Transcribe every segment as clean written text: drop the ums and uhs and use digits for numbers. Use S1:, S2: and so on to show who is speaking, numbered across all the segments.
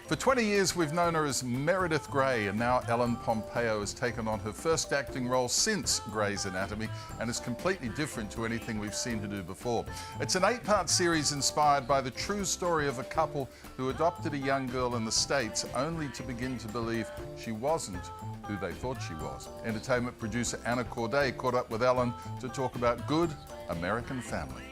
S1: For 20 years, we've known her as Meredith Grey, and now Ellen Pompeo has taken on her first acting role since Grey's Anatomy and is completely different to anything we've seen her do before. It's an 8-part series inspired by the true story of a couple who adopted a young girl in the States only to begin to believe she wasn't who they thought she was. Entertainment producer Anna Corday caught up with Ellen to talk about Good American Family.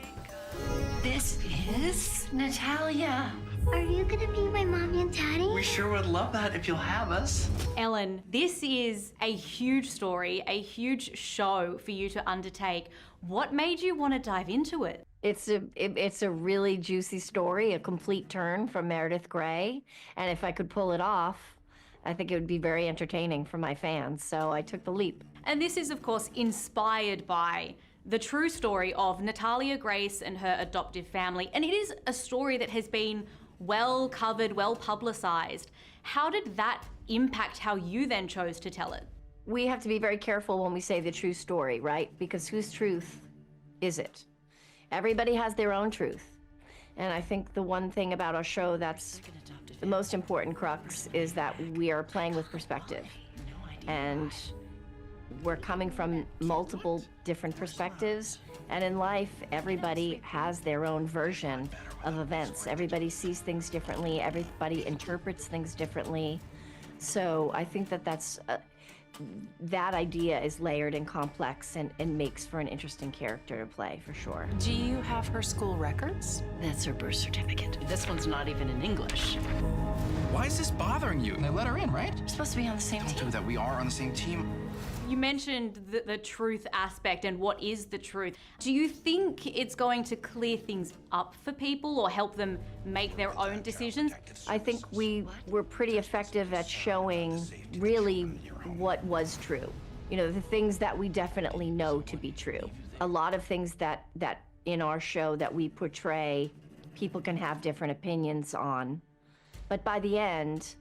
S2: This is Natalia.
S3: Are you gonna be my mommy and daddy?
S2: We sure would love that if you'll have us.
S4: Ellen, this is a huge story, a huge show for you to undertake. What made you want to dive into it?
S5: It's a really juicy story, a complete turn from Meredith Grey, and if I could pull it off, I think it would be very entertaining for my fans, so I took the leap.
S4: And this is, of course, inspired by the true story of Natalia Grace and her adoptive family, and it is a story that has been well covered, well publicized. How did that impact how you then chose to tell it?
S5: We have to be very careful when we say the true story, right? Because whose truth is it? Everybody has their own truth. And I think the one thing about our show that's the most important crux is that we are playing with perspective. And we're coming from multiple different perspectives. And in life, everybody has their own version of events. Everybody sees things differently. Everybody interprets things differently. So I think that that idea is layered and complex and makes for an interesting character to play, for sure.
S6: Do you have her school records?
S2: That's her birth certificate. This one's not even in English.
S7: Why is this bothering you? They let her in, right?
S2: We're supposed to be on the same
S7: Don't
S2: team.
S7: do that. We are on the same team.
S4: You mentioned the truth aspect and what is the truth. Do you think it's going to clear things up for people or help them make their own decisions?
S5: I think we were pretty effective at showing really what was true. You know, the things that we definitely know to be true. A lot of things that in our show that we portray, people can have different opinions on. But by the end,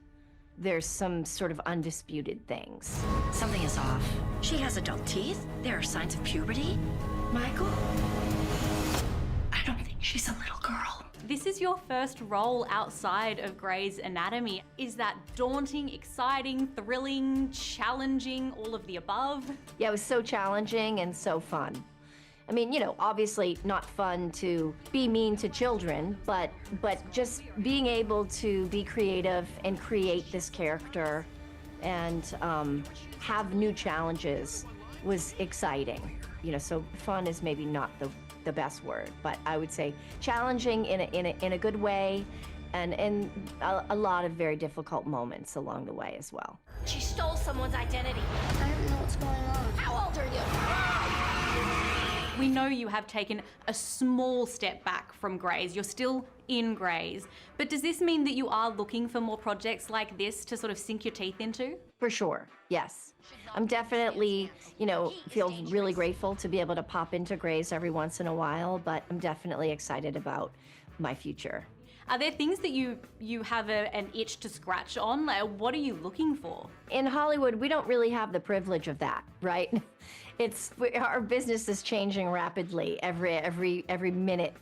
S5: there's some sort of undisputed things.
S2: Something is off. She has adult teeth. There are signs of puberty. Michael? I don't think she's a little girl.
S4: This is your first role outside of Grey's Anatomy. Is that daunting, exciting, thrilling, challenging, all of the above?
S5: Yeah, it was so challenging and so fun. I mean, you know, obviously not fun to be mean to children, but just being able to be creative and create this character and have new challenges was exciting. You know, so fun is maybe not the best word, but I would say challenging in a good way, and a lot of very difficult moments along the way as well.
S3: She stole someone's identity. I don't know what's going on.
S2: How old are you?
S4: We know you have taken a small step back from Grey's. You're still in Grey's. But does this mean that you are looking for more projects like this to sort of sink your teeth into?
S5: For sure, yes. I'm definitely, you know, feel really grateful to be able to pop into Grey's every once in a while, but I'm definitely excited about my future.
S4: Are there things that you have an itch to scratch on? Like, what are you looking for?
S5: In Hollywood, we don't really have the privilege of that, right? Our business is changing rapidly every minute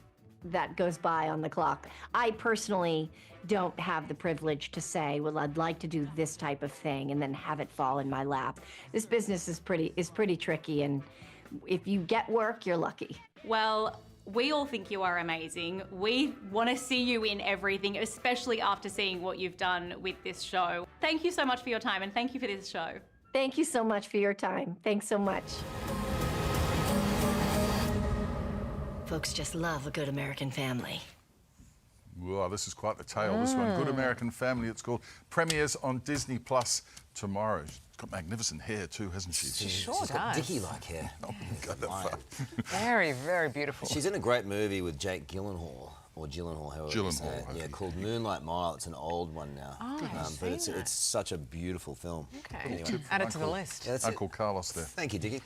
S5: that goes by on the clock. I personally don't have the privilege to say, well, I'd like to do this type of thing and then have it fall in my lap. This business is pretty tricky, and if you get work, you're lucky.
S4: Well, we all think you are amazing. We want to see you in everything, especially after seeing what you've done with this show. Thank you so much for your time, and thank you for this show.
S5: Thank you so much for your time. Thanks so much.
S2: Folks just love a good American family.
S1: Wow, this is quite the tale, this one. Good American Family, it's called. Premieres on Disney Plus tomorrow. She's got magnificent hair too, hasn't she?
S6: She sure
S8: She's got
S6: does.
S8: Dickie-like hair.
S1: Oh, God, that far.
S6: Very, very beautiful.
S8: She's in a great movie with Jake Gyllenhaal, or Gyllenhaal, however you say it.
S1: Gyllenhaal,
S8: Yeah,
S1: okay.
S8: called Moonlight Mile. It's an old one now.
S6: Oh, I've
S8: but it's
S6: seen that.
S8: such a beautiful film.
S6: Okay,
S8: Anyway.
S6: add it to the list.
S8: Yeah, that's it.
S1: Uncle Carlos there.
S8: Thank you, Dickie.